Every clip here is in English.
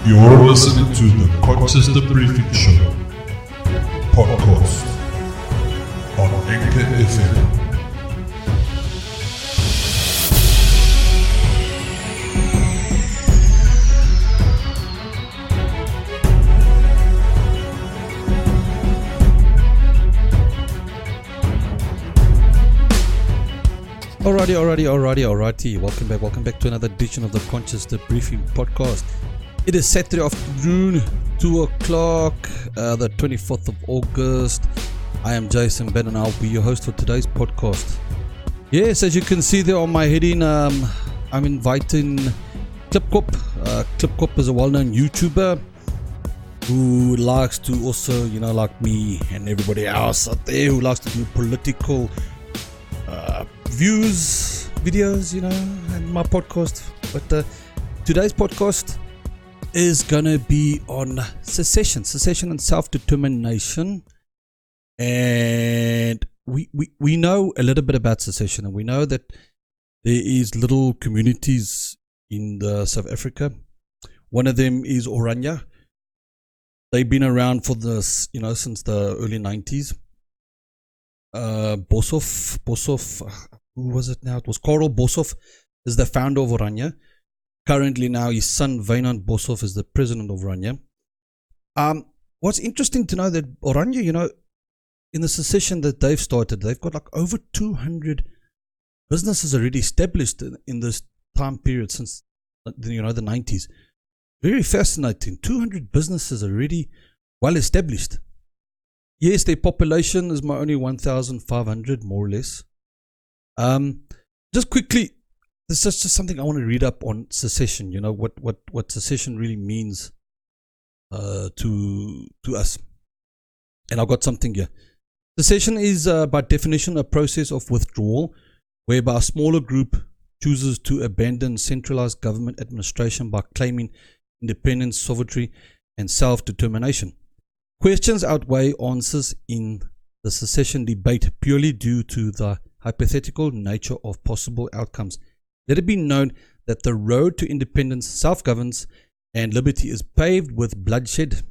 You're listening to the Colchester Briefing Show podcast on Anchor FM. Alrighty. Welcome back to another edition of the Colchester Briefing Podcast. It is Saturday afternoon, 2 o'clock, the 24th of August. I am Jason Ben and I'll be your host for today's podcast. Yes, as you can see there on my heading, I'm inviting Klipkop. Klipkop is a well-known YouTuber who likes to also, like me and everybody else out there who likes to do political views, videos, and my podcast. But today's podcast is gonna be on secession and self-determination. And we know a little bit about secession, and we know that there is little communities in South Africa. One of them is Orania. They've been around for this, since the early 90s. Boshoff, who was it now? It was Karel Boshoff is the founder of Orania. Currently now his son Wynand Boshoff is the president of Orania. What's interesting to know that Orania, in the secession that they've started, they've got like over 200 businesses already established in this time period since the 90s. Very fascinating. 200 businesses already well established. Yes, their population is only 1,500, more or less. Just quickly, this is just something I want to read up on secession. What secession really means to us. And I've got something here. Secession is, by definition, a process of withdrawal whereby a smaller group chooses to abandon centralized government administration by claiming independence, sovereignty, and self-determination. Questions outweigh answers in the secession debate purely due to the hypothetical nature of possible outcomes. Let it be known that the road to independence, self-governance, and liberty is paved with bloodshed.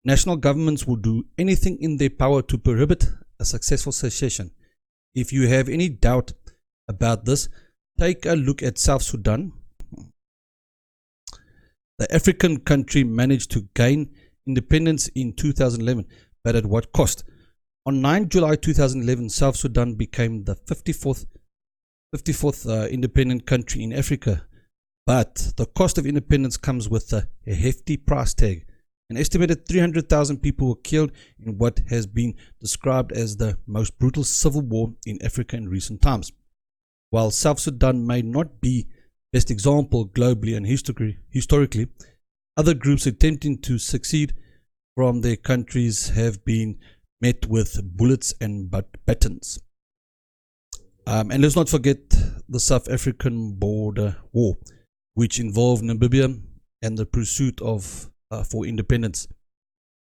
National governments will do anything in their power to prohibit a successful secession. If you have any doubt about this, take a look at South Sudan. The African country managed to gain independence in 2011, but at what cost? On 9 July 2011, South Sudan became the 54th independent country in Africa. But the cost of independence comes with a hefty price tag. An estimated 300,000 people were killed in what has been described as the most brutal civil war in Africa in recent times. While South Sudan may not be best example globally and historically, other groups attempting to succeed from their countries have been met with bullets and batons. And let's not forget the South African border war, which involved Namibia and the pursuit of for independence.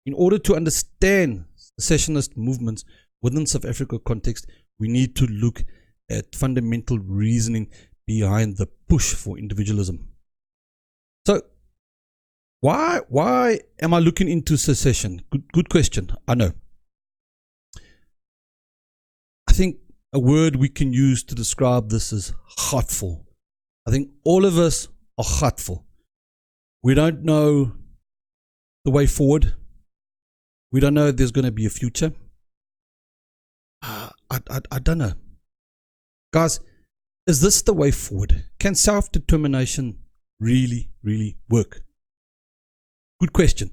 In order to understand secessionist movements within South Africa context, we need to look at fundamental reasoning behind the push for individualism. So, why am I looking into secession? Good question. I know. I think a word we can use to describe this is heartful. I think all of us are heartful. We don't know the way forward. We don't know if there's going to be a future. I don't know. Guys, is this the way forward? Can self-determination really work? Good question.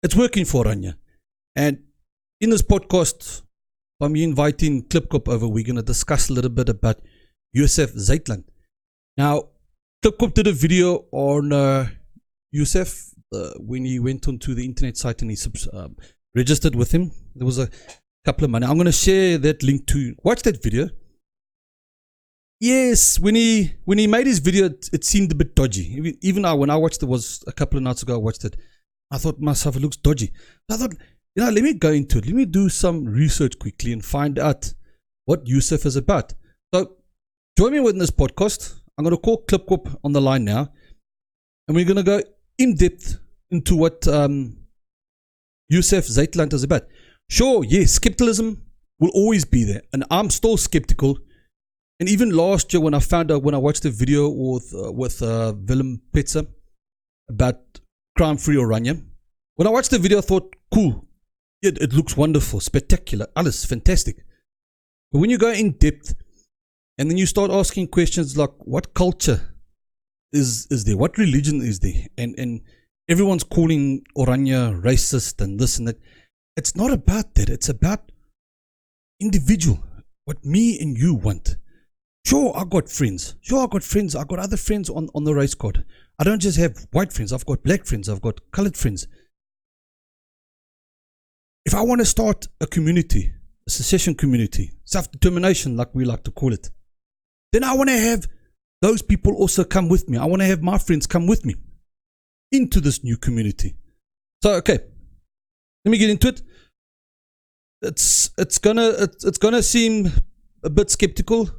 It's working for Orania. And in this podcast, I'm inviting Klipkop over. We're going to discuss a little bit about USAF Zuidland. Now, Klipkop did a video on USAF when he went onto the internet site and he registered with him. There was a couple of money. I'm going to share that link to you. Watch that video. Yes, when he made his video, it seemed a bit dodgy. Even now, when I watched it, was a couple of nights ago, I watched it. I thought myself, it looks dodgy. I thought, let me go into it. Let me do some research quickly and find out what USAF is about. So, join me with this podcast. I'm going to call Klipkop on the line now. And we're going to go in depth into what USAF Zuidland is about. Sure, yes, skepticism will always be there, and I'm still skeptical. And even last year, when I watched the video with Willem Petzer about crime-free Orania, when I watched the video, I thought, cool, it looks wonderful, spectacular, alles fantastic. But when you go in depth, and then you start asking questions like, what culture is there? What religion is there? And everyone's calling Orania racist and this and that. It's not about that. It's about individual, what me and you want. Sure, I got friends. I got other friends on the race card. I don't just have white friends. I've got black friends. I've got colored friends. If I want to start a community, a secession community, self-determination, like we like to call it, then I want to have those people also come with me. I want to have my friends come with me into this new community. So, okay, let me get into it. It's gonna seem a bit skeptical,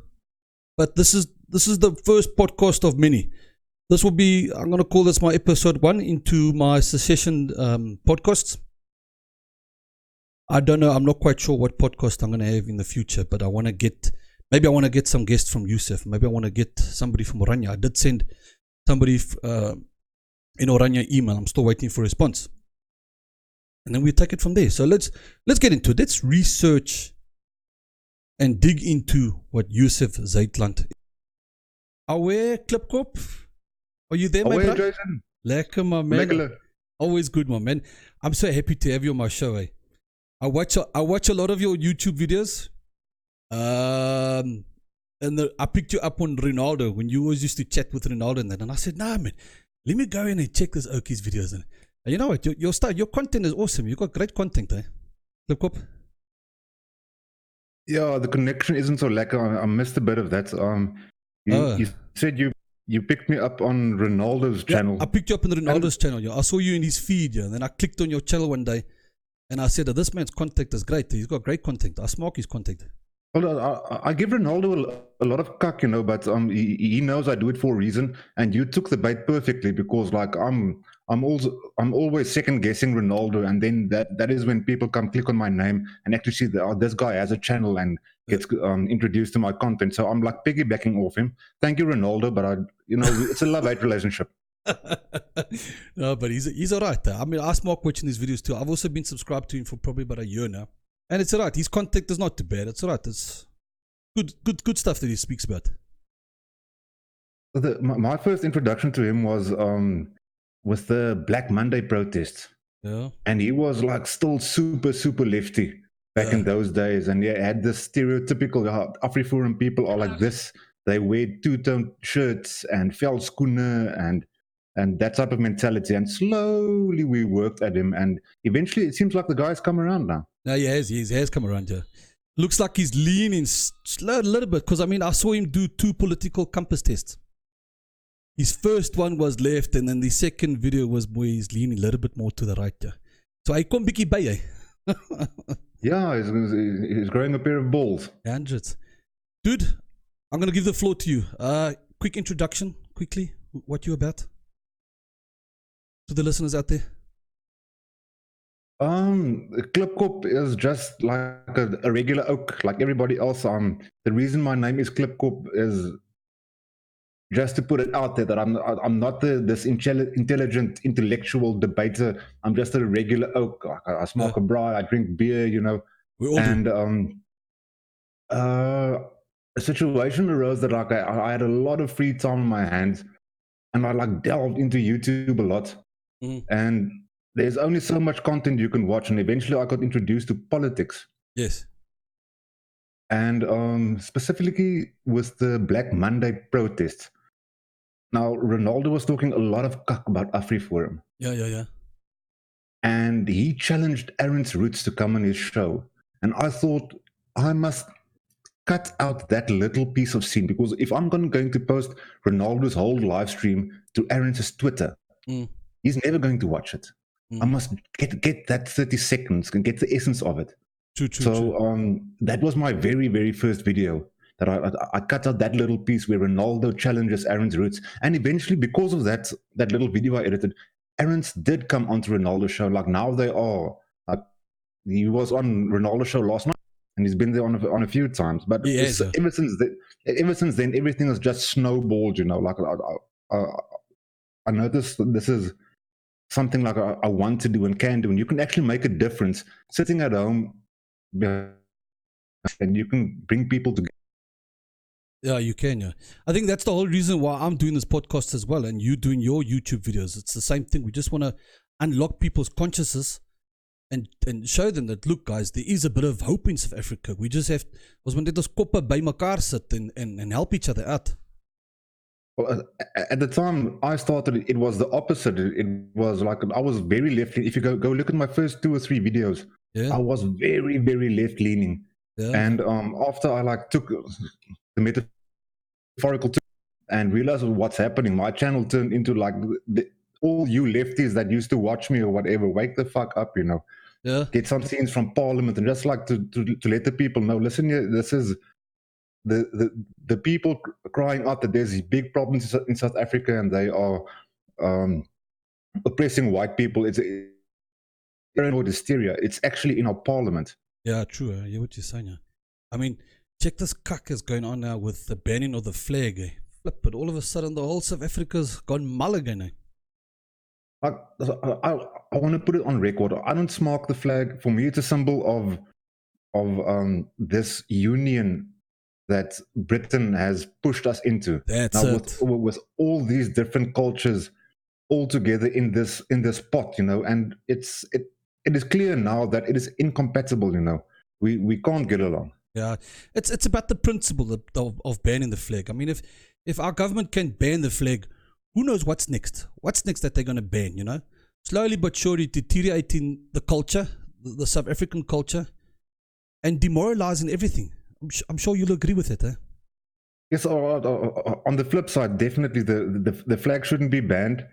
but this is the first podcast of many. This will be, I'm gonna call this my episode 1 into my secession podcasts. I don't know. I'm not quite sure what podcast I'm gonna have in the future, but I want to get. Maybe I want to get some guests from USAF. Maybe I want to get somebody from Orania. I did send somebody in Orania email. I'm still waiting for a response. And then we take it from there. So let's get into it. Let's research and dig into what USAF Zuidland is. Aware, Klipkop? Are you there, my brother? Jason. Lekker, my man. Lekker. Always good, my man. I'm so happy to have you on my show, eh? I watch a lot of your YouTube videos. And I picked you up on Ronaldo when you always used to chat with Ronaldo and that, and I said, nah, man, let me go in and check this Okies videos. And you know what, your content is awesome. You got great content, eh? Klipkop? Yeah, the connection isn't so lekker. I missed a bit of that. You said you picked me up on Ronaldo's channel. I picked you up on Ronaldo's channel. Yeah. I saw you in his feed, yeah. And then I clicked on your channel one day and I said, this man's content is great. He's got great content. I smoke his content. Well, I give Ronaldo a lot of cuck, you know, but he knows I do it for a reason, and you took the bait perfectly, because like I'm always second guessing Ronaldo, and then that is when people come click on my name and actually see that this guy has a channel and gets introduced to my content. So I'm like piggybacking off him. Thank you, Ronaldo, but it's a love-hate relationship. No, but he's alright. I mean, I smoke watching his videos too. I've also been subscribed to him for probably about a year now. And it's alright. His content is not too bad. It's alright. It's good stuff that he speaks about. My first introduction to him was with the Black Monday protests. Yeah. And he was like still super lefty back in those days. And he had this stereotypical Afriforum people are like this. They wear two-tone shirts and veldskoene and that type of mentality. And slowly we worked at him. And eventually it seems like the guy's come around now. No, he has come around here. Looks like he's leaning a little bit, because I mean, I saw him do 2 political compass tests. His first one was left, and then the second video was where he's leaning a little bit more to the right. Yeah. So I come biggie by. Yeah, he's growing a pair of balls. Hundreds. Dude, I'm going to give the floor to you. Quick introduction, quickly, what you about to the listeners out there. Klipkop is just like a regular oak, like everybody else. The reason my name is Klipkop is just to put it out there that I'm not this intelligent intellectual debater. I'm just a regular oak. I smoke a braai, I drink beer, you know. And a situation arose that like I had a lot of free time on my hands, and I like delved into YouTube a lot, and there's only so much content you can watch, and eventually I got introduced to politics. Yes. And specifically with the Black Monday protests. Now, Ronaldo was talking a lot of cuck about Afriforum. Yeah. And he challenged Aaron's Roots to come on his show. And I thought, I must cut out that little piece of scene, because if I'm going to post Ronaldo's whole live stream to Aaron's Twitter, he's never going to watch it. I must get that 30 seconds and get the essence of it. True. That was my very, very first video, that I cut out that little piece where Ronaldo challenges Aaron's Roots. And eventually, because of that little video I edited, Aaron's did come onto Ronaldo's show. Like now they are. Like he was on Ronaldo's show last night, and he's been there on a few times. But Yes, ever since then, everything has just snowballed. Like I noticed that this is something like I want to do and can do, and you can actually make a difference sitting at home, and you can bring people together. Yeah, you can. Yeah, I think that's the whole reason why I'm doing this podcast as well, and you doing your YouTube videos. It's the same thing. We just want to unlock people's consciousness and show them that, look, guys, there is a bit of hope in South Africa. We just have ons moet net ons koppe by mekaar sit and help each other out. Well, at the time I started, it was the opposite. It was like I was very left. If you go look at my first 2 or 3 videos, Yeah, I was very, very left leaning. yeah, And after I like took the metaphorical term and realized what's happening, my channel turned into like all you lefties that used to watch me or whatever, wake the fuck up, yeah. get some scenes from Parliament and just like to let the people know, listen here, this is the people crying out that there's big problems in South Africa and they are oppressing white people. It's paranoid hysteria. It's actually in our parliament. Yeah, true. I hear what you're saying. Yeah. I mean, check this cuck is going on now with the banning of the flag. Flip it. All of a sudden, the whole South Africa's gone mull again. I want to put it on record. I don't smack the flag. For me, it's a symbol of this union that Britain has pushed us into. That's now it. with all these different cultures all together in this pot, and it is clear now that it is incompatible. We can't get along. Yeah, it's about the principle of banning the flag. I mean, if our government can ban the flag, who knows what's next? What's next that they're going to ban? Slowly but surely deteriorating the culture, the South African culture, and demoralizing everything. I'm sure you'll agree with it, eh? Yes. On the flip side, definitely the flag shouldn't be banned.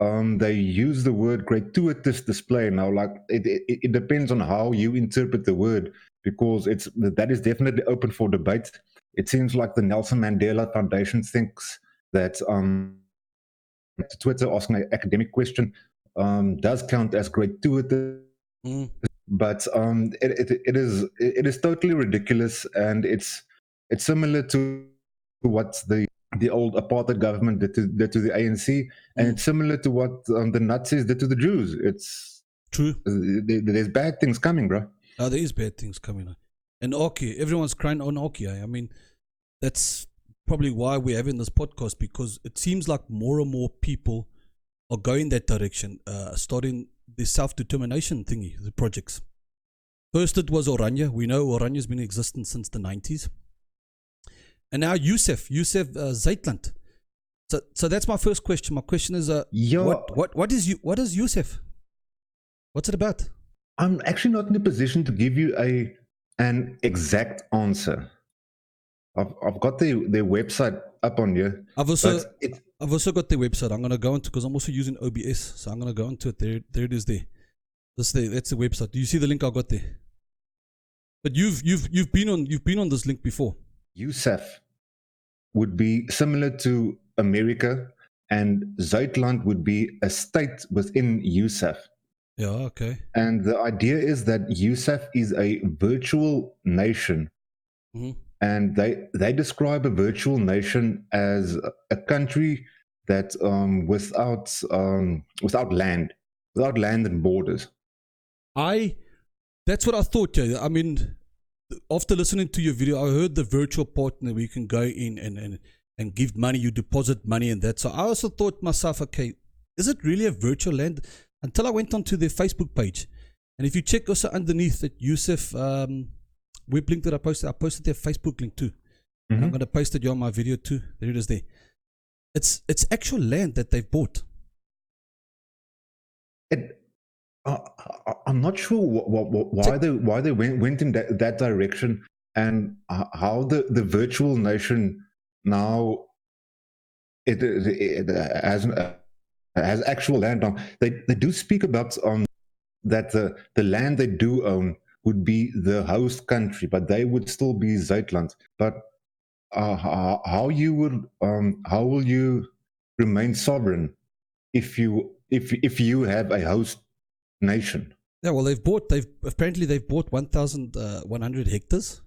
They use the word gratuitous display now. Like it depends on how you interpret the word, because that is definitely open for debate. It seems like the Nelson Mandela Foundation thinks that Twitter asking an academic question does count as gratuitous. But it is totally ridiculous, and it's similar to what the old apartheid government did to the ANC, and it's similar to what the Nazis did to the Jews. It's true. There's bad things coming, bro. Oh, there is bad things coming. And Oki, everyone's crying on Oki. I mean, that's probably why we're having this podcast, because it seems like more and more people are going that direction, starting the self-determination thingy, the projects. First it was Orania. We know Orania's been in existence since the 90s. And now USAF Zuidland. So that's my first question. My question is, what is USAF? What's it about? I'm actually not in a position to give you an exact answer. I've got their website up on here. I've also got their website. I'm gonna go into, because I'm also using OBS, so I'm gonna go into it. There it is. That's the website. Do you see the link I got there? But you've been on this link before. USAF would be similar to America, and Zuidland would be a state within USAF. Yeah, okay. And the idea is that USAF is a virtual nation. Mm-hmm. And they describe a virtual nation as a country that without land and borders. That's what I thought. Yeah. I mean, after listening to your video, I heard the virtual partner where you can go in and give money, you deposit money and that. So I also thought myself, okay, is it really a virtual land? Until I went onto their Facebook page. And if you check also underneath that USAF web link that I posted their Facebook link too. Mm-hmm. And I'm going to post it on my video too. There it is there. It's actual land that they've bought. I'm not sure why they went in that direction, and how the virtual nation now it has actual land on. They do speak about that the land they do own would be the host country, but they would still be Zuidland. But how will you remain sovereign if you if you have a host nation. Yeah, well, they've bought 1,100 hectares,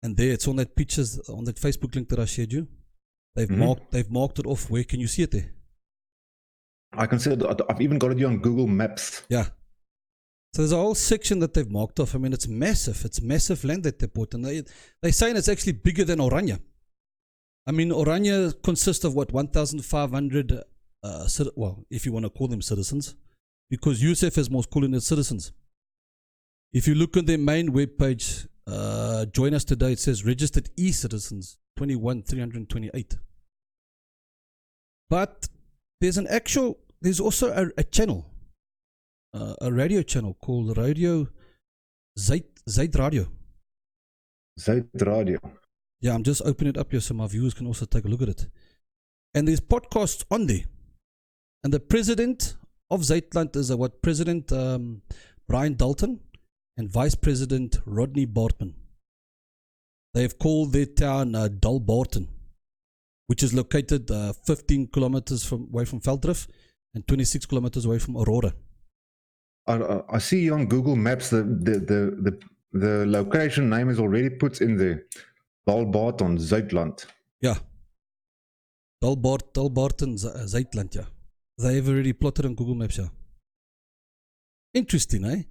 and there it's on that pictures on that Facebook link that I shared you. They've marked it off. Where can you see it there? I can see it. I've even got it here on Google Maps. Yeah. So there's a whole section that they've marked off. I mean, it's massive. It's massive land that they bought, and they're saying it's actually bigger than Orania. I mean, Orania consists of what, 1,500. Well, if you want to call them citizens, because USAF has more calling it citizens. If you look on their main webpage, join us today. It says registered e-citizens 21,328. But there's also a channel, a radio channel called Radio Zuidland. Zuidland. Yeah, I'm just opening it up here so my viewers can also take a look at it. And there's podcasts on there. And the president of Zuidland is President Brian Dalton and Vice President Rodney Bartman. They have called their town Dalbarton, which is located 15 kilometers away from Veldrift and 26 kilometers away from Aurora. I see on Google Maps the location name is already put in there. Dalbarton, Zuidland. Yeah. Dalbarton, Zuidland, yeah. They have already plotted on Google Maps, yeah. Interesting, eh?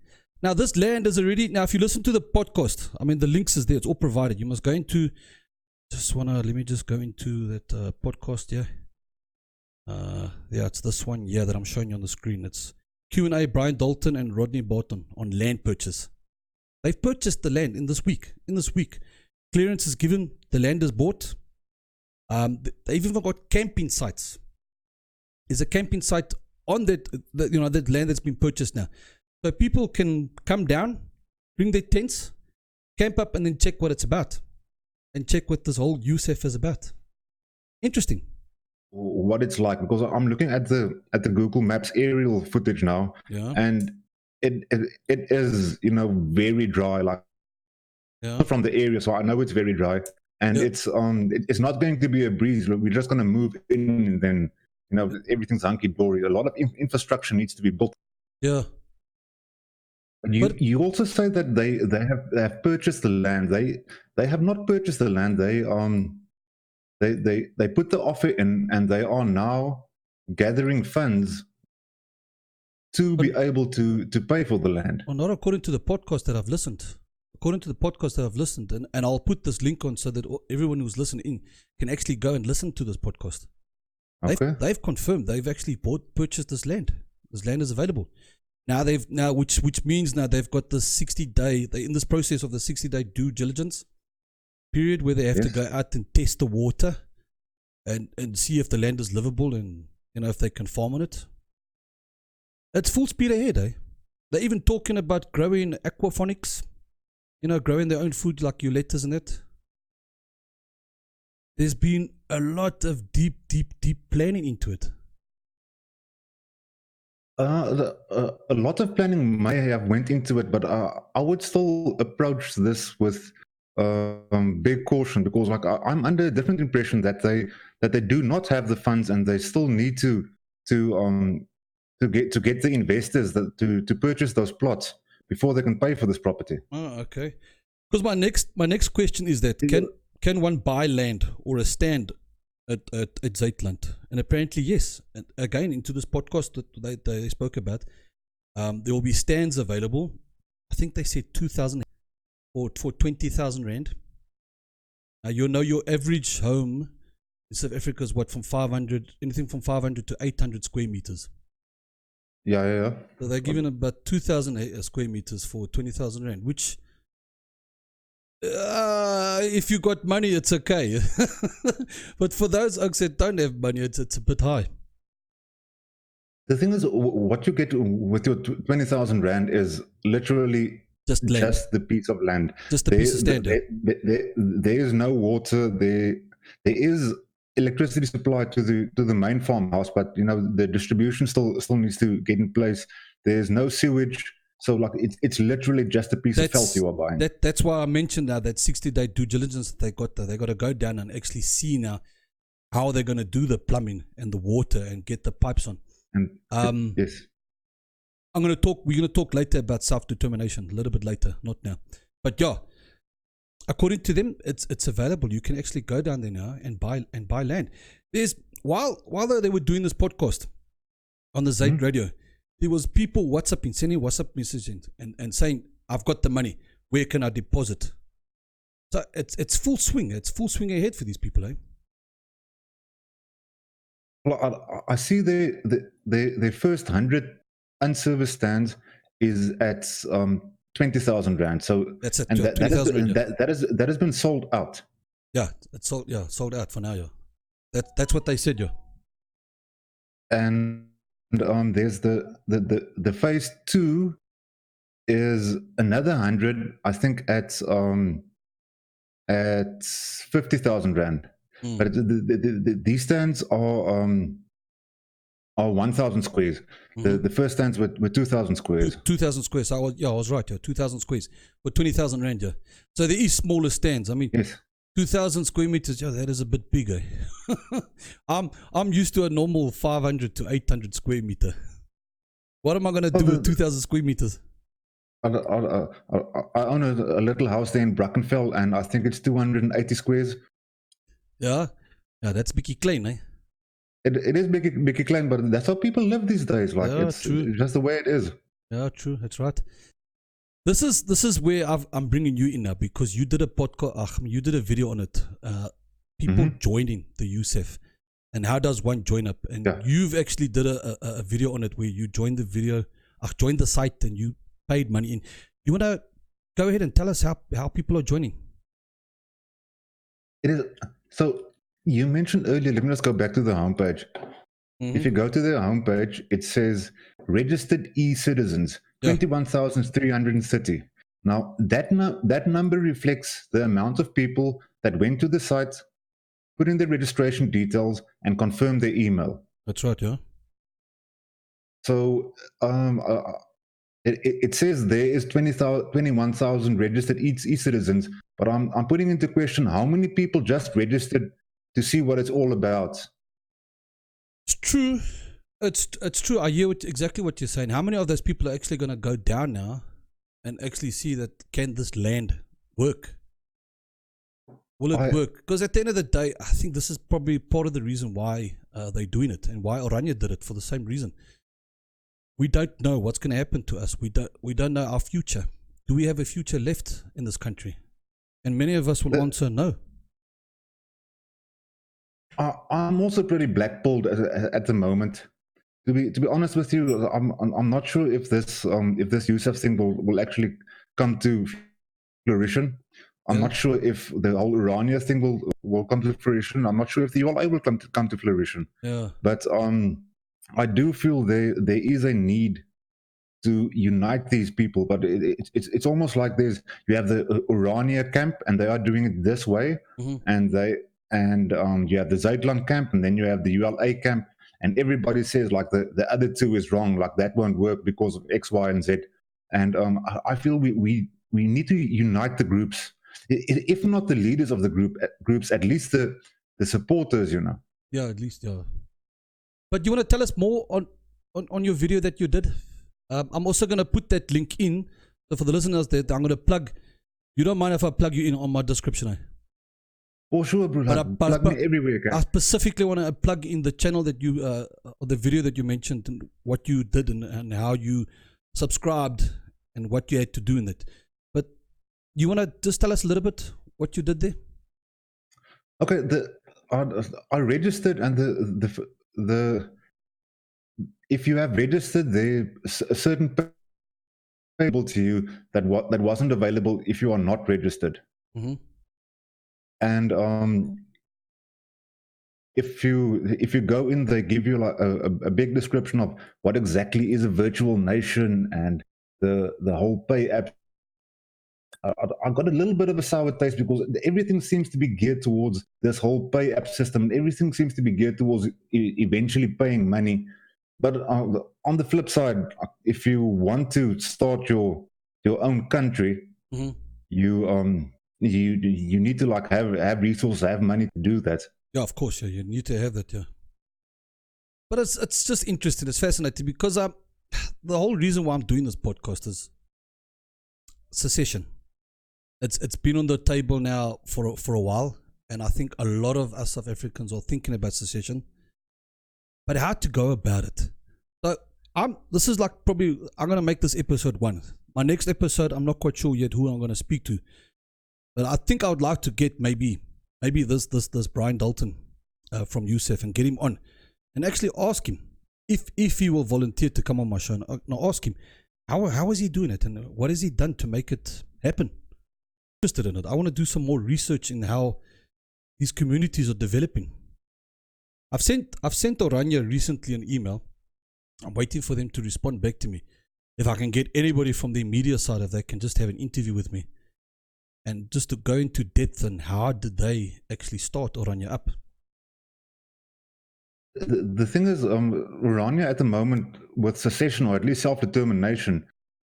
Now, this land is already... Now, if you listen to the podcast, I mean, the links is there. It's all provided. You must go into... Let me just go into that podcast, yeah. Yeah, it's this one, yeah, that I'm showing you on the screen. It's Q&A, Brian Dalton and Rodney Barton on land purchase. They've purchased the land in this week. Clearance is given. The land is bought. They've even got camping sites. There's a camping site on that land that's been purchased now. So people can come down, bring their tents, camp up, and then check what it's about. And check what this whole USAF is about. Interesting. What it's like, because I'm looking at the Google Maps aerial footage now, yeah. And it is very dry, like from the area, so I know it's very dry, and it's not going to be a breeze. We're just going to move in, and then everything's hunky dory. A lot of infrastructure needs to be built. Yeah. You also say that they have purchased the land. They have not purchased the land. They put the offer in, and they are now gathering funds to be able to pay for the land. Well, not according to the podcast that I've listened. According to the podcast that I've listened, and I'll put this link on so that everyone who's listening can actually go and listen to this podcast. Okay. They've confirmed they've actually purchased this land. This land is available. Now which means now they've got the 60-day. They're in this process of the 60-day due diligence period where they have to go out and test the water and see if the land is livable and if they can farm on it. It's full speed ahead, eh? They're even talking about growing aquaponics, growing their own food like your lettuce and that. There's been a lot of deep planning into it. A lot of planning may have went into it, but I would still approach this with big caution, because I'm under a different impression that they do not have the funds, and they still need to get the investors to purchase those plots before they can pay for this property. Oh, okay. Because my next question is that can one buy land or a stand at Zuidland? And apparently yes. And again, into this podcast that they spoke about, there will be stands available. I think they said 2,000 or for 20,000 rand. Your average home in South Africa is what, anything from 500 to 800 square meters. Yeah. So they're giving about 2,000 square meters for 20,000 rand, which if you got money, it's okay. But for those oaks that don't have money, it's a bit high. The thing is, what you get with your 20,000 rand is literally just the piece of land. Just a piece of stand. There is no water. There is electricity supply to the main farmhouse, but the distribution still needs to get in place. There's no sewage. So it's literally just a piece of felt you are buying. That's why I mentioned now that 60-day due diligence that they got to go down and actually see now how they're going to do the plumbing and the water and get the pipes on. And yes. We're gonna talk later about self-determination, a little bit later, not now. But yeah, according to them, it's available. You can actually go down there now and buy land. There's while they were doing this podcast on the Zaid radio, there was people sending WhatsApp messages and saying, I've got the money, where can I deposit? So it's full swing. It's full swing ahead for these people, eh? Well, I see the first 100 unserviced stands is at 20,000 rand. So that's it. And Yeah, that has been sold out. Yeah, it's sold out for now. Yeah, that's what they said. Yeah. And there's the phase 2 is another 100, I think, at 50,000 rand. But these stands are 1,000 squares. The first stands were 2,000 squares. 2,000 squares. I was right. Yeah, 2,000 squares for 20,000 rand. Yeah. So there is smaller stands. I mean, yes. 2,000 square meters. Yeah, that is a bit bigger. I'm used to a normal 500 to 800 square meter. What am I going to do with 2,000 square meters? I own a little house there in Brackenfell, and I think it's 280 squares. Yeah, that's Bicky Klein, eh? It is Bicky Klein, but that's how people live these days. Like, yeah, it's just the way it is. Yeah, true. That's right. This is where I'm bringing you in now, because you did a podcast. You did a video on it. People joining the USAF, and how does one join up? And you've actually did a video on it where you joined joined the site, and you paid money in. You want to go ahead and tell us how people are joining? It is so. You mentioned earlier. Let me just go back to the homepage. If you go to the homepage, it says registered e-citizens, 21,330. Now that number reflects the amount of people that went to the site, put in their registration details, and confirmed their email. That's right, yeah. So it says there is 21,000 registered e-citizens, but I'm putting into question how many people just registered to see what it's all about. It's true. It's true. I hear exactly what you're saying. How many of those people are actually going to go down now and actually see that can this land work? Will it work? Because at the end of the day, I think this is probably part of the reason why they're doing it, and why Orania did it, for the same reason. We don't know what's going to happen to us. We don't know our future. Do we have a future left in this country? And many of us will answer no. I'm also pretty blackballed at the moment. To be honest with you, I'm not sure if this USAF thing will actually come to fruition. I'm not sure if the whole Orania thing will come to fruition. I'm not sure if the ULA will come to fruition. Yeah. But I do feel there is a need to unite these people. But it's almost like you have the Orania camp, and they are doing it this way, and you have the Zuidland camp, and then you have the ULA camp, and everybody says like the other two is wrong, like that won't work because of X, Y, and Z. And I feel we need to unite the groups, if not the leaders of the groups, at least the supporters, you know. Yeah, at least, yeah. But you want to tell us more on your video that you did? I'm also going to put that link in. So for the listeners that I'm going to plug, you don't mind if I plug you in on my description, eh? For sure, bro. Plug me everywhere, guys. I specifically want to plug in the channel that you, or the video that you mentioned, and what you did, and how you subscribed, and what you had to do in it. But you want to just tell us a little bit what you did there? Okay, I registered, and the if you have registered, there a certain available to you that wasn't available if you are not registered. And if you go in, they give you like a big description of what exactly is a virtual nation, and the whole pay app. I got a little bit of a sour taste, because everything seems to be geared towards this whole pay app system, and everything seems to be geared towards eventually paying money. But on the flip side, if you want to start your own country, you need to like have resources, have money to do that. Yeah, of course. Yeah, you need to have that. Yeah. But it's just interesting. It's fascinating because the whole reason why I'm doing this podcast is secession. It's been on the table now for a while, and I think a lot of us South Africans are thinking about secession, but how to go about it. So this is like probably I'm gonna make this episode 1. My next episode, I'm not quite sure yet who I'm gonna speak to, but I think I would like to get maybe this Brian Dalton from USAF and get him on and actually ask him if he will volunteer to come on my show, and ask him how is he doing it and what has he done to make it happen. Interested in it. I want to do some more research in how these communities are developing. I've sent Orania recently an email. I'm waiting for them to respond back to me. If I can get anybody from the media side, if they can just have an interview with me and just to go into depth on how did they actually start Orania up. The thing is, Orania at the moment with secession, or at least self-determination,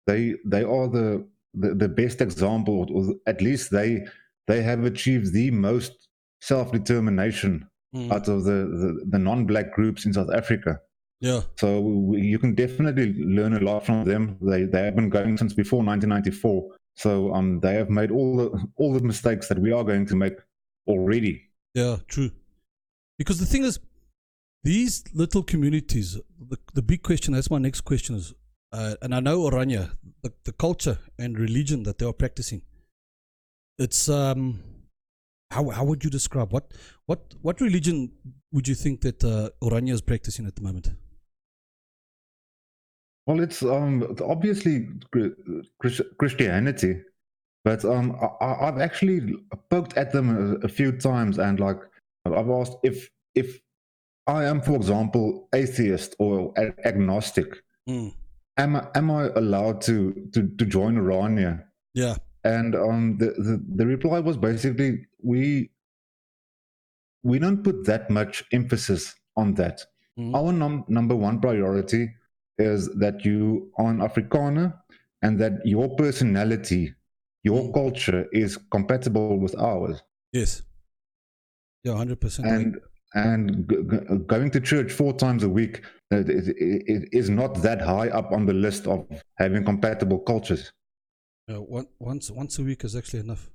they are the best example, or at least they have achieved the most self-determination out of the non-black groups in South Africa. Yeah. So you can definitely learn a lot from them. They have been going since before 1994. So they have made all the mistakes that we are going to make already. Yeah, true. Because the thing is, these little communities, the big question, that's my next question is, and I know Orania, the culture and religion that they are practicing, it's how would you describe what religion would you think that Orania is practicing at the moment? Well, it's obviously Christianity, but I've actually poked at them a few times, and like I've asked if I am, for example, atheist or agnostic, am I allowed to join Orania? Yeah. And the reply was basically we don't put that much emphasis on that. Our number one priority is that you are an Afrikaner and that your personality, your culture is compatible with ours. Yes. Yeah, 100%. And going to church 4 times a week it is not that high up on the list of having compatible cultures. Once a week is actually enough.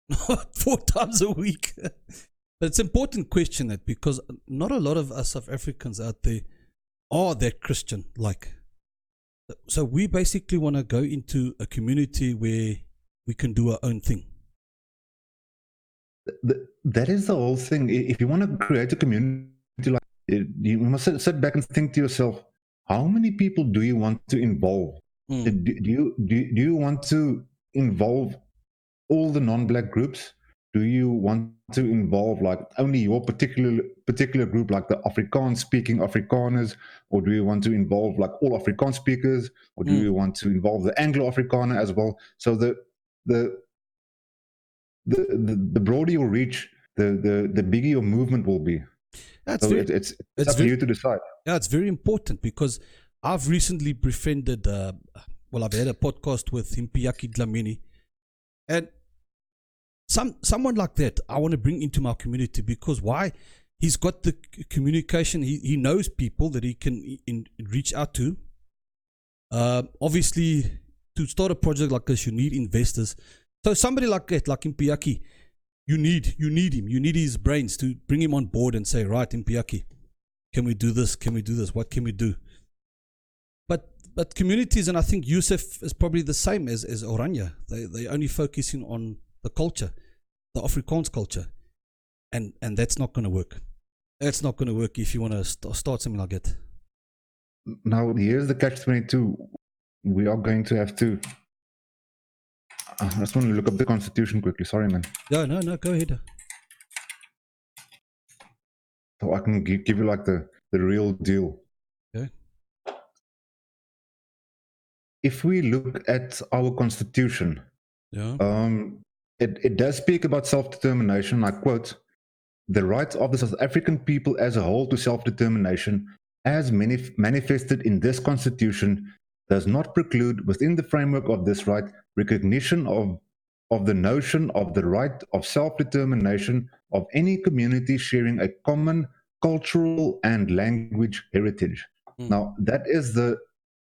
Not 4 times a week. But it's an important question, that because not a lot of us South Africans out there are that Christian like. So we basically want to go into a community where we can do our own thing. That is the whole thing. If you want to create a community like it, you must sit back and think to yourself, how many people do you want to involve? Do you want to involve all the non-black groups? Do you want to involve like only your particular group, like the Afrikaans speaking Afrikaners, or do you want to involve like all Afrikaans speakers, or do you want to involve the Anglo-Afrikaner as well? So the broader your reach, the bigger your movement will be. It's up to you to decide. Yeah, it's very important because I've recently befriended, I've had a podcast with Impiaki Dlamini, and someone like that I want to bring into my community because why? He's got the communication. He knows people that he can reach out to. Obviously, to start a project like this, you need investors. So somebody like that, like Impiaki, you need him. You need his brains to bring him on board and say, right, Impiaki, can we do this? Can we do this? What can we do? But communities, and I think USAF is probably the same as Orania. They only focusing on the culture, the Afrikaans culture, and that's not going to work. That's not going to work if you want to start something like that. Now here's the catch-22. We are going to have to. I just want to look up the Constitution quickly. Sorry, man. No, go ahead. So I can give you like the real deal. Okay. If we look at our Constitution, it does speak about self-determination. I quote, "The rights of the South African people as a whole to self-determination, as manifested in this Constitution, does not preclude, within the framework of this right, recognition of the notion of the right of self-determination of any community sharing a common cultural and language heritage. Mm. Now,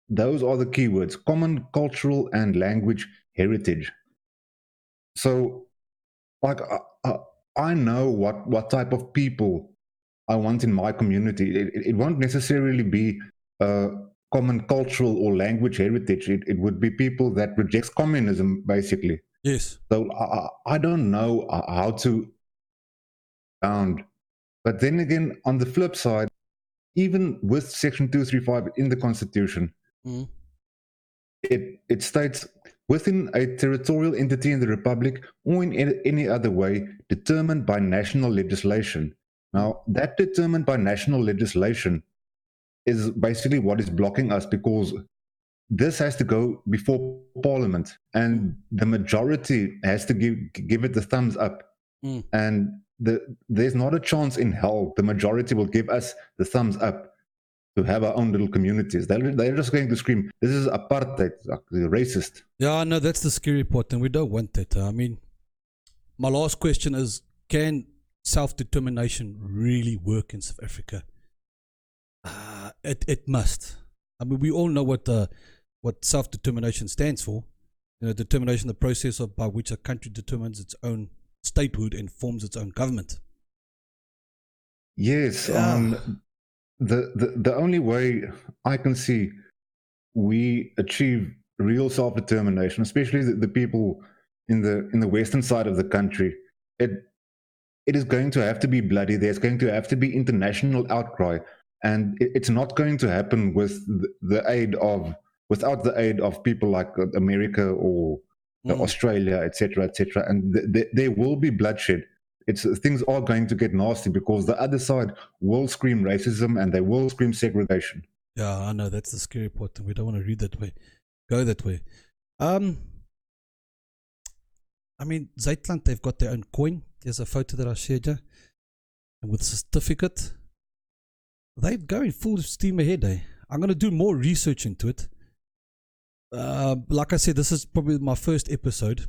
those are the keywords: common cultural and language heritage. So, like, I know what type of people I want in my community. It won't necessarily be common cultural or language heritage. It would be people that rejects communism, basically. Yes. So I don't know how to found. But then again, on the flip side, even with Section 235 in the Constitution, Mm. it states within a territorial entity in the Republic or in any other way determined by national legislation. Now, that determined by national legislation is basically what is blocking us, because this has to go before Parliament and the majority has to give it the thumbs up. Mm. And there's not a chance in hell the majority will give us the thumbs up to have our own little communities. They're just going to scream, this is apartheid, racist. Yeah, no, that's the scary part, and we don't want that. I mean, my last question is, can self-determination really work in South Africa? It must. I mean, we all know what self-determination stands for. You know, determination, the process by which a country determines its own statehood and forms its own government. Yes, Yeah. the only way I can see we achieve real self-determination, especially the people in the western side of the country, it is going to have to be bloody. There's going to have to be international outcry, and it's not going to happen without the aid of people like America or Australia, etc., etc. And there will be bloodshed. Things are going to get nasty because the other side will scream racism and they will scream segregation. Yeah, I know, that's the scary part, and we don't want to read that way, go that way. I mean, Zuidland, they've got their own coin. There's a photo that I shared you, and with certificate, they're going full steam ahead. I'm going to do more research into it. Like I said, this is probably my first episode.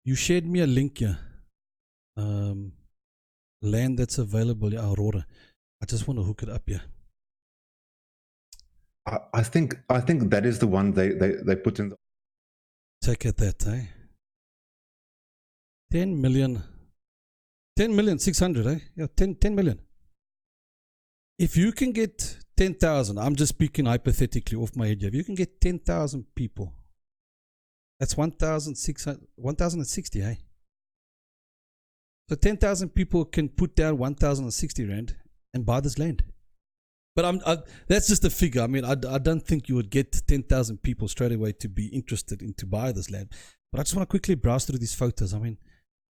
You shared me a link here. Land that's available in Aurora. I just want to hook it up here. I think that is the one they put in. Check at that, 10 million 600, Yeah, 10 million. If you can get 10,000, I'm just speaking hypothetically off my head here. If you can get 10,000 people, that's 1,060, So 10,000 people can put down 1,060 rand and buy this land. But that's just a figure. I mean, I don't think you would get 10,000 people straight away to be interested in to buy this land. But I just want to quickly browse through these photos. I mean,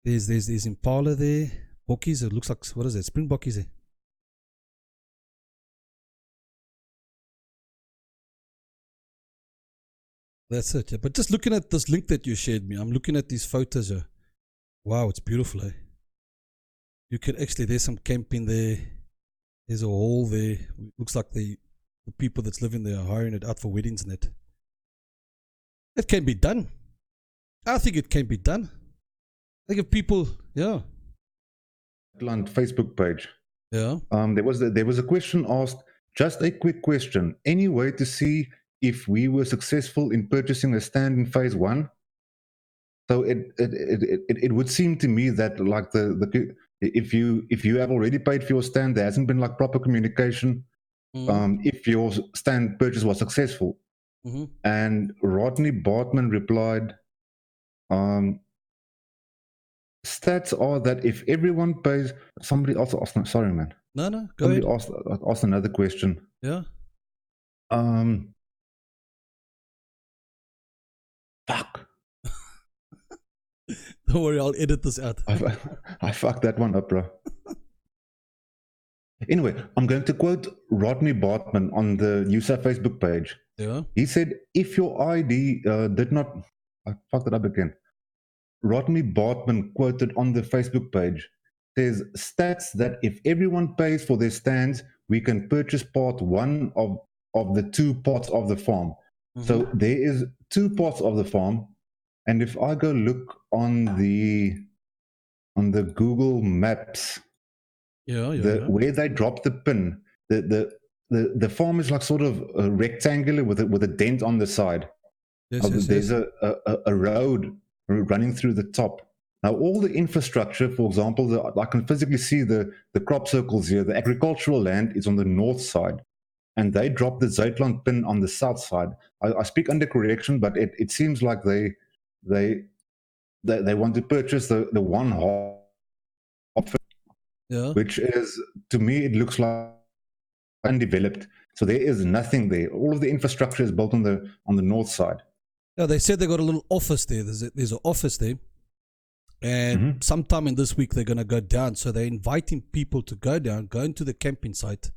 there's Impala there, bokkies. It looks like, what is it? Springbokkies there. That's it. Yeah. But just looking at this link that you shared me, I'm looking at these photos. Wow, it's beautiful. You can actually, there's some camping there. There's a hall there. Looks like the people that's living there are hiring it out for weddings and that. It can be done. I think it can be done. I think if people, yeah. Facebook page. Yeah. There was a question asked. Just a quick question. Any way to see if we were successful in purchasing a stand in phase 1? So it would seem to me that like if you have already paid for your stand, there hasn't been like proper communication. If your stand purchase was successful. And Rodney Bartman replied, stats are that if everyone pays. Somebody also asked, sorry man. No, go ahead. Somebody asked another question. Yeah. Fuck. Don't worry, I'll edit this out. I fucked that one up, bro. Anyway, I'm going to quote Rodney Bartman on the USAF Facebook page. Yeah. He said, if your ID did not... I fucked it up again. Rodney Bartman quoted on the Facebook page says, stats that if everyone pays for their stands, we can purchase part 1 of the 2 parts of the farm. So there is 2 parts of the farm. And if I go look on the Google Maps, Where they drop the pin, the farm is like sort of rectangular with a dent on the side. There's a road running through the top. Now, all the infrastructure, for example, I can physically see the crop circles here. The agricultural land is on the north side, and they drop the Zuidland pin on the south side. I speak under correction, but it seems like they want to purchase the one half, which is, to me, it looks like undeveloped. So there is nothing there. All of the infrastructure is built on the north side. Yeah, they said they got a little office there. There's an office there. And sometime in this week, they're going to go down. So they're inviting people to go down, go into the camping site,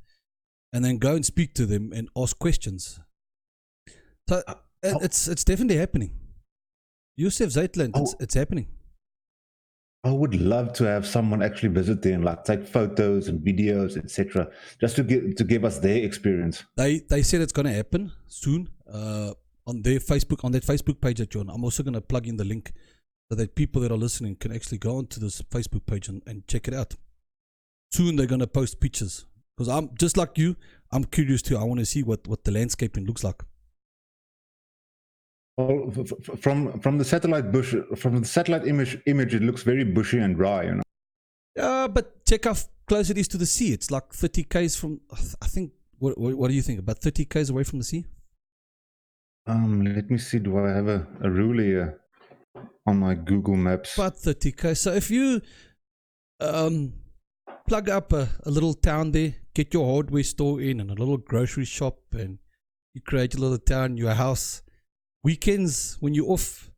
and then go and speak to them and ask questions. So it's definitely happening. USAF Zuidland, it's happening. I would love to have someone actually visit there and like take photos and videos, etc., just to give us their experience. They said it's going to happen soon on their Facebook, on that Facebook page that you're on. I'm also going to plug in the link so that people that are listening can actually go onto this Facebook page and check it out. Soon they're going to post pictures, because I'm just like you. I'm curious too. I want to see what the landscaping looks like. Well, from the satellite image, it looks very bushy and dry, you know. Yeah, but check how close it is to the sea. It's like 30 k's from. I think. What do you think? About 30 k's away from the sea. Let me see. Do I have a ruler here on my Google Maps? About 30 k's. So if you plug up a little town there, get your hardware store in and a little grocery shop, and you create a little town, your house. Weekends, when you're off,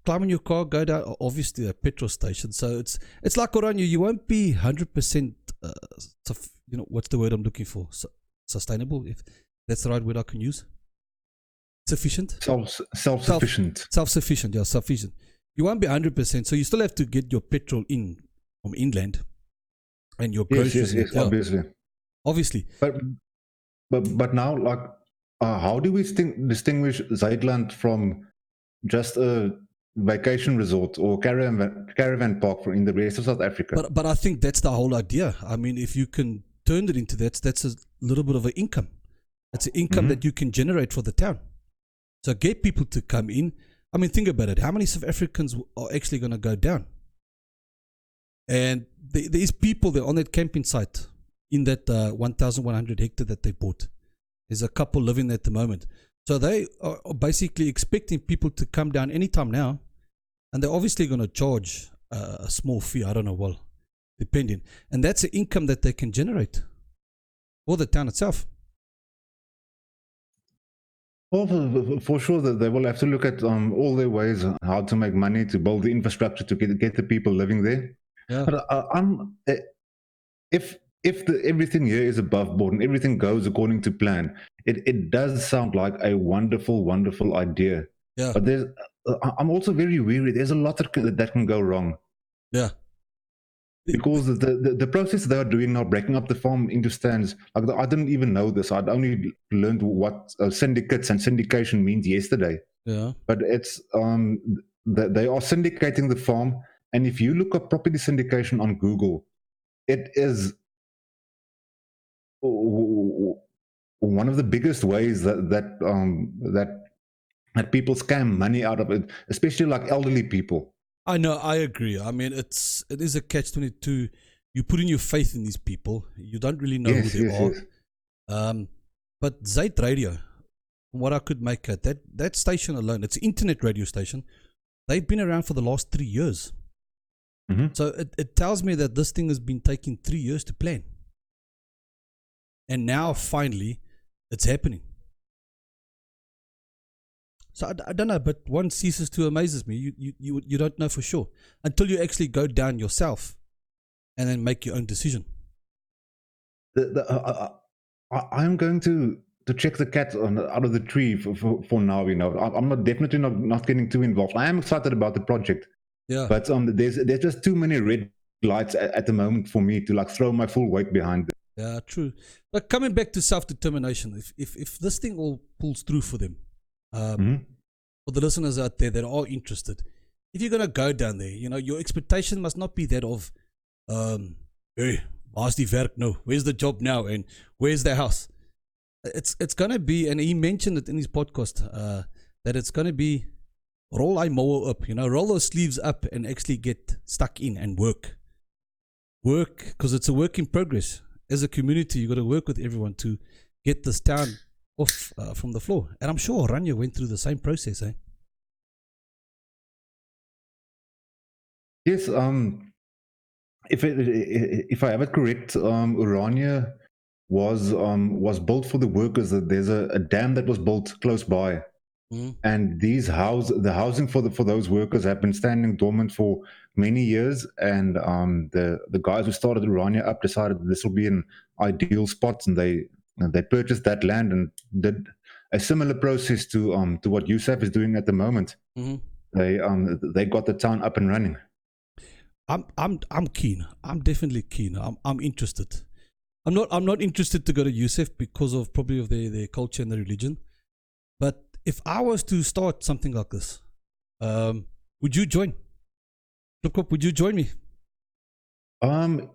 climb in your car, go down, obviously a petrol station. So it's like Orania, you won't be 100%, you know, what's the word I'm looking for? Sustainable, if that's the right word I can use. Sufficient? Self-sufficient. Self-sufficient, yeah, sufficient. You won't be 100%, so you still have to get your petrol in from inland and your groceries. Yes, obviously. Obviously. But now, like, how do we distinguish Zuidland from just a vacation resort or caravan park in the rest of South Africa? But I think that's the whole idea. I mean, if you can turn it into that's a little bit of an income. It's an income that you can generate for the town. So get people to come in. I mean, think about it. How many South Africans are actually going to go down? And there's people there on that camping site in that 1,100 hectare that they bought. There's a couple living there at the moment. So they are basically expecting people to come down anytime now. And they're obviously going to charge a small fee. I don't know, well, depending. And that's the income that they can generate for the town itself. Well, for sure that they will have to look at all their ways on how to make money, to build the infrastructure to get the people living there. Yeah. But if everything here is above board and everything goes according to plan, it does sound like a wonderful idea. Yeah. But I'm also very weary. There's a lot that can go wrong. Yeah. Because the process they are doing now, breaking up the farm into stands, like I didn't even know this. I'd only learned what syndicates and syndication means yesterday. Yeah. But it's they are syndicating the farm, and if you look up property syndication on Google, it is one of the biggest ways that people scam money out of it, especially like elderly people. I know, I agree. I mean, it is a catch-22. You put in your faith in these people. You don't really know who they are. Yes. But Zuid Radio, from what I could make out, that station alone, it's an internet radio station. They've been around for the last 3 years. So it tells me that this thing has been taking 3 years to plan. And now, finally, it's happening. So I don't know, but one ceases to amaze me. You don't know for sure until you actually go down yourself and then make your own decision. I'm going to check the cat out of the tree for now. You know, I'm definitely not getting too involved. I am excited about the project. Yeah. But there's just too many red lights at the moment for me to like throw my full weight behind it. Yeah, true. But coming back to self-determination, if this thing all pulls through for them, for the listeners out there that are interested, if you're going to go down there, you know, your expectation must not be that of, hey, Waar's die werk nou? Where's the job now? And where's the house? It's gonna be, and he mentioned it in his podcast, that it's gonna be roll I mower up, roll those sleeves up and actually get stuck in and work, because it's a work in progress. As a community, you got to work with everyone to get this town off from the floor. And I'm sure Orania went through the same process, eh? Yes. If I have it correct, Orania was built for the workers. There's a dam that was built close by, and the housing for those workers have been standing dormant for many years. And the guys who started Orania up decided that this will be an ideal spot, and they purchased that land and did a similar process to what USAF is doing at the moment. They got the town up and running. I'm keen. I'm definitely keen. I'm interested. I'm not interested to go to USAF because of probably of their culture and their religion. But if I was to start something like this, would you join? Klipkop, would you join me?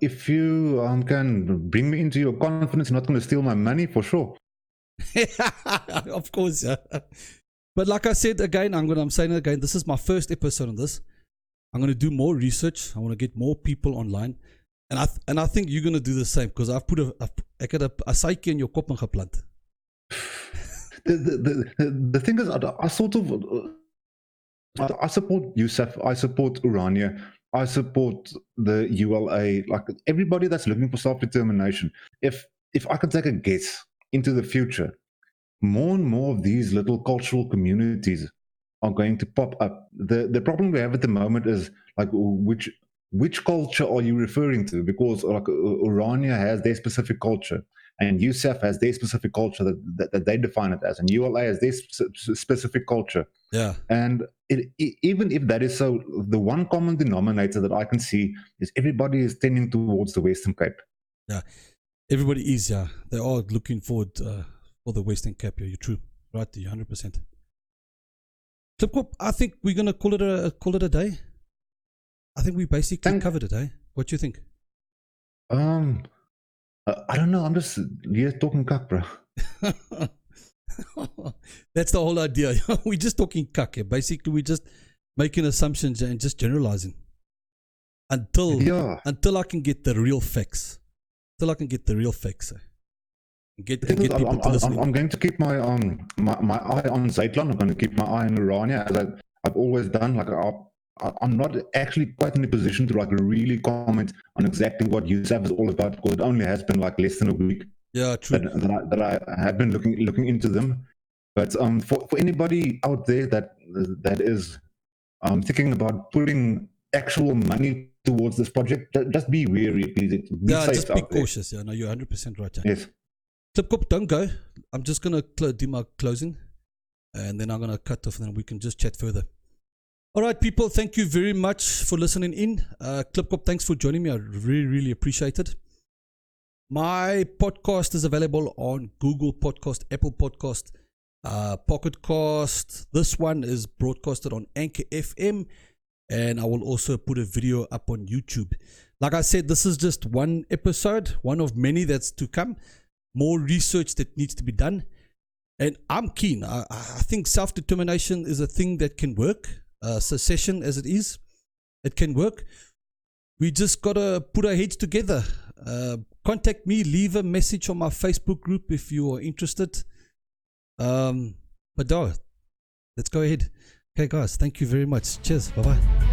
If you can bring me into your confidence, you're not going to steal my money, for sure. Of course, yeah. But like I said again, I'm saying it again, this is my first episode on this. I'm going to do more research. I want to get more people online. And I think you're going to do the same, because I've put a psyche in your kop ingeplant. The thing is, I support USAF, I support Orania, I support the ULA, like everybody that's looking for self-determination. If I could take a guess into the future, more and more of these little cultural communities are going to pop up. The problem we have at the moment is like which culture are you referring to? Because like Orania has their specific culture, and USAF has their specific culture that they define it as, and ULA has their specific culture. Yeah. And even if that is so, the one common denominator that I can see is everybody is tending towards the Western Cape. Yeah, everybody is. Yeah, they are looking forward for the Western Cape. Yeah, you're true. Right, you're 100%. Klipkop, I think we're gonna call it a day. I think we basically covered it, eh? What do you think? I don't know. I'm just here talking cuck, bro. That's the whole idea. We're just talking cuck. Yeah? Basically, we're just making assumptions and just generalizing until I can get the real facts. Get people to listen. I'm going to keep my my eye on Zuidland. I'm going to keep my eye on Orania, as I've always done. Like I'm not actually quite in a position to like really comment on exactly what USAF is all about, because it only has been like less than a week. Yeah, true. That I have been looking into them. But for anybody out there that is thinking about putting actual money towards this project, just be wary, please. Just be cautious. Yeah, no, you're 100% right. Yeah. Yes. Klipkop, don't go. I'm just gonna do my closing, and then I'm gonna cut off, and then we can just chat further. All right, people, thank you very much for listening in. Klipkop, thanks for joining me. I really, really appreciate it. My podcast is available on Google Podcast, Apple Podcast, Pocket Cast. This one is broadcasted on Anchor FM, and I will also put a video up on YouTube. Like I said, this is just one episode, one of many that's to come. More research that needs to be done, and I'm keen. I think self-determination is a thing that can work. Secession as it is, it can work. We just gotta put our heads together. Contact me, leave a message on my Facebook group if you are interested. But let's go ahead. Okay guys, thank you very much. Cheers, bye bye.